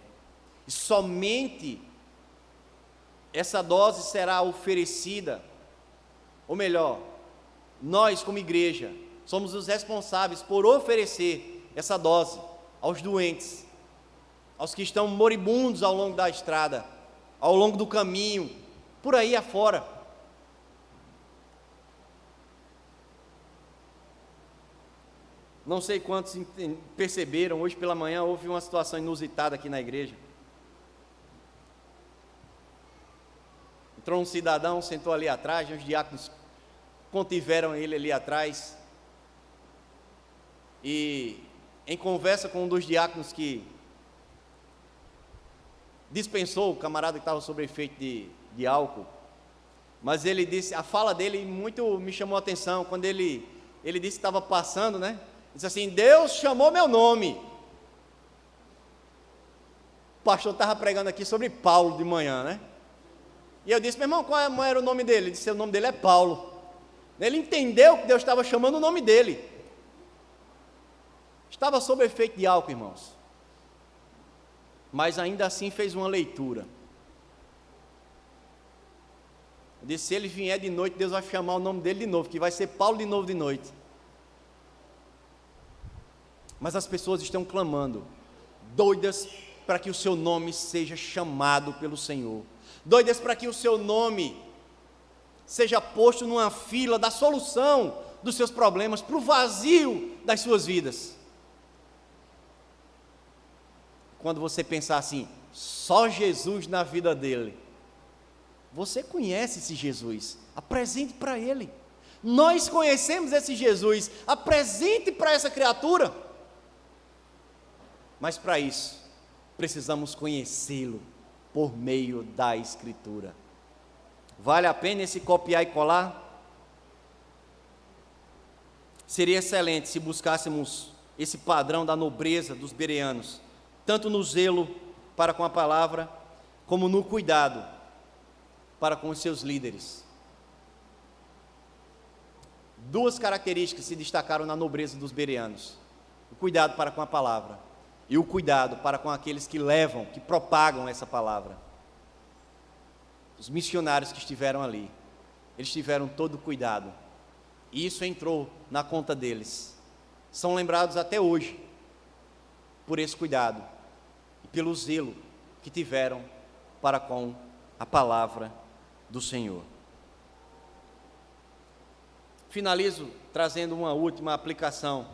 E somente essa dose será oferecida, ou melhor, nós como igreja, somos os responsáveis por oferecer essa dose aos doentes, aos que estão moribundos ao longo da estrada, ao longo do caminho, por aí afora. Não sei quantos perceberam, hoje pela manhã houve uma situação inusitada aqui na igreja. Entrou um cidadão, sentou ali atrás, os diáconos contiveram ele ali atrás. E em conversa com um dos diáconos que dispensou o camarada que estava sob efeito de álcool, mas ele disse, a fala dele muito me chamou a atenção, quando ele disse que estava passando, né? Disse assim, Deus chamou meu nome. O pastor estava pregando aqui sobre Paulo de manhã, né? E eu disse, meu irmão, qual era o nome dele? Ele disse, o nome dele é Paulo. Ele entendeu que Deus estava chamando o nome dele. Estava sob efeito de álcool, irmãos. Mas ainda assim fez uma leitura. Eu disse, se ele vier de noite, Deus vai chamar o nome dele de novo, que vai ser Paulo de novo de noite. Mas as pessoas estão clamando, doidas para que o seu nome seja chamado pelo Senhor, doidas para que o seu nome seja posto numa fila da solução dos seus problemas, para o vazio das suas vidas. Quando você pensar assim, só Jesus na vida dele, você conhece esse Jesus, apresente para ele. Nós conhecemos esse Jesus, apresente para essa criatura. Mas para isso, precisamos conhecê-lo por meio da Escritura. Vale a pena esse copiar e colar? Seria excelente se buscássemos esse padrão da nobreza dos bereanos, tanto no zelo para com a palavra, como no cuidado para com os seus líderes. Duas características se destacaram na nobreza dos bereanos: o cuidado para com a palavra e o cuidado para com aqueles que levam, que propagam essa palavra. Os missionários que estiveram ali, eles tiveram todo o cuidado, e isso entrou na conta deles. São lembrados até hoje por esse cuidado e pelo zelo que tiveram para com a palavra do Senhor. Finalizo trazendo uma última aplicação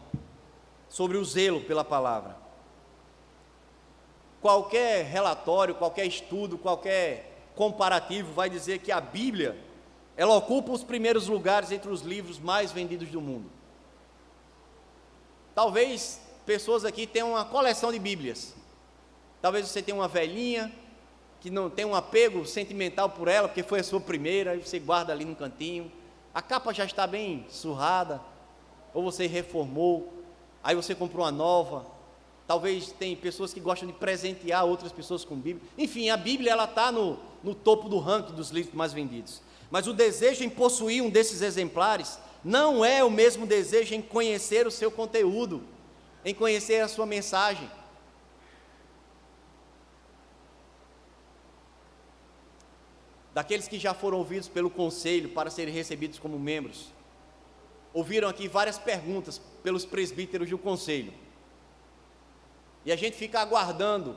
sobre o zelo pela palavra. Qualquer relatório, qualquer estudo, qualquer comparativo vai dizer que a Bíblia, ela ocupa os primeiros lugares entre os livros mais vendidos do mundo. Talvez pessoas aqui tenham uma coleção de Bíblias. Talvez você tenha uma velhinha que não tem um apego sentimental por ela, porque foi a sua primeira, e você guarda ali no cantinho. A capa já está bem surrada, ou você reformou, aí você comprou uma nova. Talvez tem pessoas que gostam de presentear outras pessoas com Bíblia. Enfim, a Bíblia ela está no topo do ranking dos livros mais vendidos. Mas o desejo em possuir um desses exemplares não é o mesmo desejo em conhecer o seu conteúdo, em conhecer a sua mensagem. Daqueles que já foram ouvidos pelo conselho para serem recebidos como membros, ouviram aqui várias perguntas pelos presbíteros do conselho, e a gente fica aguardando,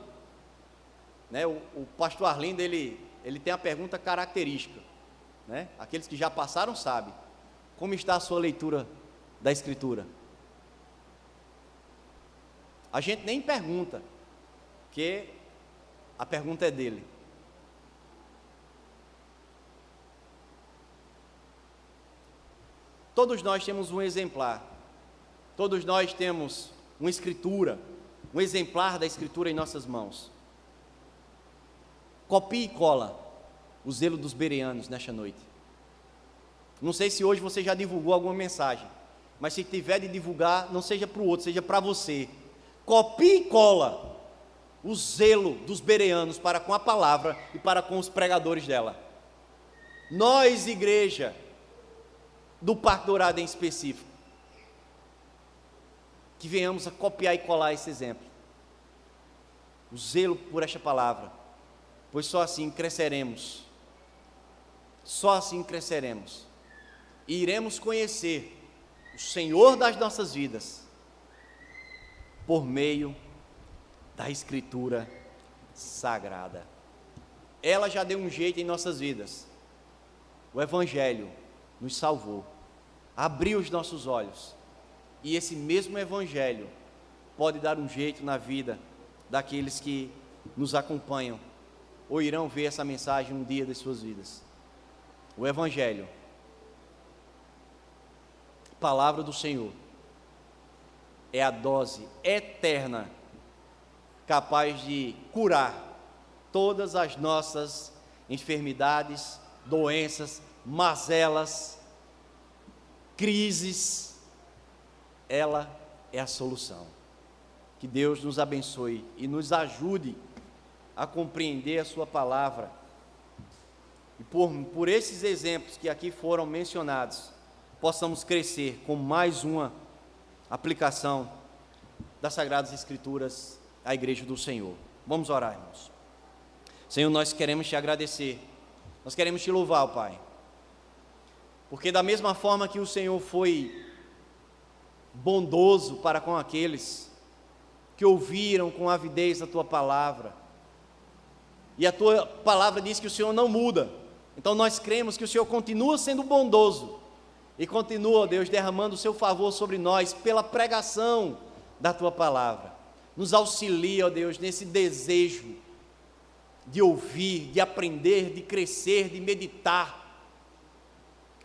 né? O pastor Arlindo, ele tem a pergunta característica, né? Aqueles que já passaram sabem, como está a sua leitura da Escritura? A gente nem pergunta, porque a pergunta é dele. Todos nós temos um exemplar, todos nós temos uma escritura, um exemplar da Escritura em nossas mãos. Copie e cola o zelo dos bereanos nesta noite. Não sei se hoje você já divulgou alguma mensagem, mas se tiver de divulgar, não seja para o outro, seja para você. Copie e cola o zelo dos bereanos para com a palavra e para com os pregadores dela. Nós, igreja do Parque Dourado em específico, que venhamos a copiar e colar esse exemplo, o zelo por esta palavra, pois só assim cresceremos, e iremos conhecer o Senhor das nossas vidas, por meio da Escritura Sagrada. Ela já deu um jeito em nossas vidas, o Evangelho nos salvou, abriu os nossos olhos, e esse mesmo Evangelho pode dar um jeito na vida daqueles que nos acompanham, ou irão ver essa mensagem um dia das suas vidas. O Evangelho, palavra do Senhor, é a dose eterna, capaz de curar todas as nossas enfermidades, doenças, mazelas, crises. Ela é a solução. Que Deus nos abençoe e nos ajude a compreender a sua palavra, e por esses exemplos que aqui foram mencionados, possamos crescer com mais uma aplicação das Sagradas Escrituras à Igreja do Senhor. Vamos orar, irmãos. Senhor, nós queremos te agradecer, nós queremos te louvar, Pai, porque da mesma forma que o Senhor foi bondoso para com aqueles que ouviram com avidez a Tua palavra, e a Tua palavra diz que o Senhor não muda, então nós cremos que o Senhor continua sendo bondoso, e continua, Deus, derramando o Seu favor sobre nós, pela pregação da Tua palavra. Nos auxilia, ó Deus, nesse desejo de ouvir, de aprender, de crescer, de meditar.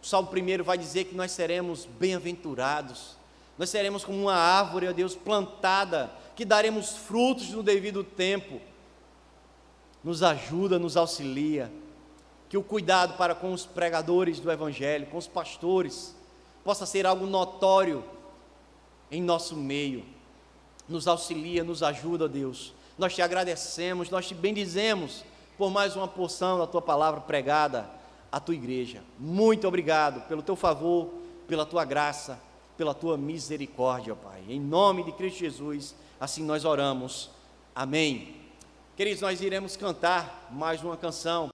O Salmo 1 vai dizer que nós seremos bem-aventurados, nós seremos como uma árvore, ó Deus, plantada, que daremos frutos no devido tempo, nos ajuda, nos auxilia, que o cuidado para com os pregadores do Evangelho, com os pastores, possa ser algo notório em nosso meio. Nos auxilia, nos ajuda, Deus. Nós te agradecemos, nós te bendizemos por mais uma porção da tua palavra pregada à tua igreja. Muito obrigado pelo teu favor, pela tua graça, pela tua misericórdia, Pai. Em nome de Cristo Jesus, assim nós oramos. Amém. Queridos, nós iremos cantar mais uma canção.